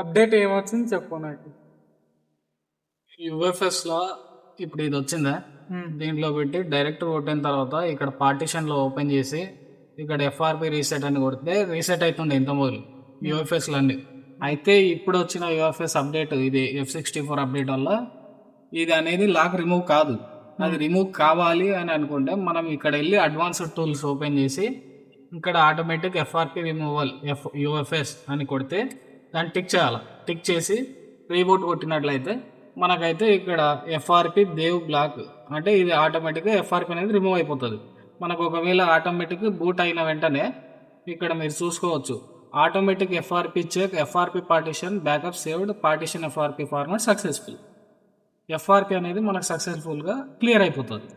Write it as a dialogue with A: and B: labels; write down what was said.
A: Update ఏమొచ్చింది చెప్పు నాకు.
B: యూఎఫ్ఎస్లో ఇప్పుడు ఇది వచ్చిందా, దీంట్లో పెట్టి డైరెక్ట్ కొట్టిన తర్వాత ఇక్కడ పార్టిషన్లో ఓపెన్ చేసి ఇక్కడ ఎఫ్ఆర్పి రీసెట్ అని కొడితే రీసెట్ అవుతుండే ఇంత మొదలు యూఎఫ్ఎస్లు అన్ని. అయితే ఇప్పుడు వచ్చిన యూఎఫ్ఎస్ అప్డేట్ ఇది F64 అప్డేట్ వల్ల ఇది అనేది లాక్ రిమూవ్ కాదు. అది రిమూవ్ కావాలి అని అనుకుంటే మనం ఇక్కడ వెళ్ళి అడ్వాన్స్డ్ టూల్స్ ఓపెన్ చేసి ఇక్కడ ఆటోమేటిక్ ఎఫ్ఆర్పి రిమూవల్ యూఎఫ్ఎస్ అని కొడితే దాన్ని టిక్ చేయాలి. టిక్ చేసి రీబూట్ కొట్టినట్లయితే మనకైతే ఇక్కడ ఎఫ్ఆర్పి దేవ్ బ్లాక్ అంటే ఇది ఆటోమేటిక్గా ఎఫ్ఆర్పి అనేది రిమూవ్ అయిపోతుంది. మనకు ఒకవేళ ఆటోమేటిక్ బూట్ అయిన వెంటనే ఇక్కడ మీరు చూసుకోవచ్చు automatic FRP check FRP partition backup saved partition FRP format successful. FRP అనేది మనకు సక్సెస్ఫుల్గా క్లియర్ అయిపోతుంది.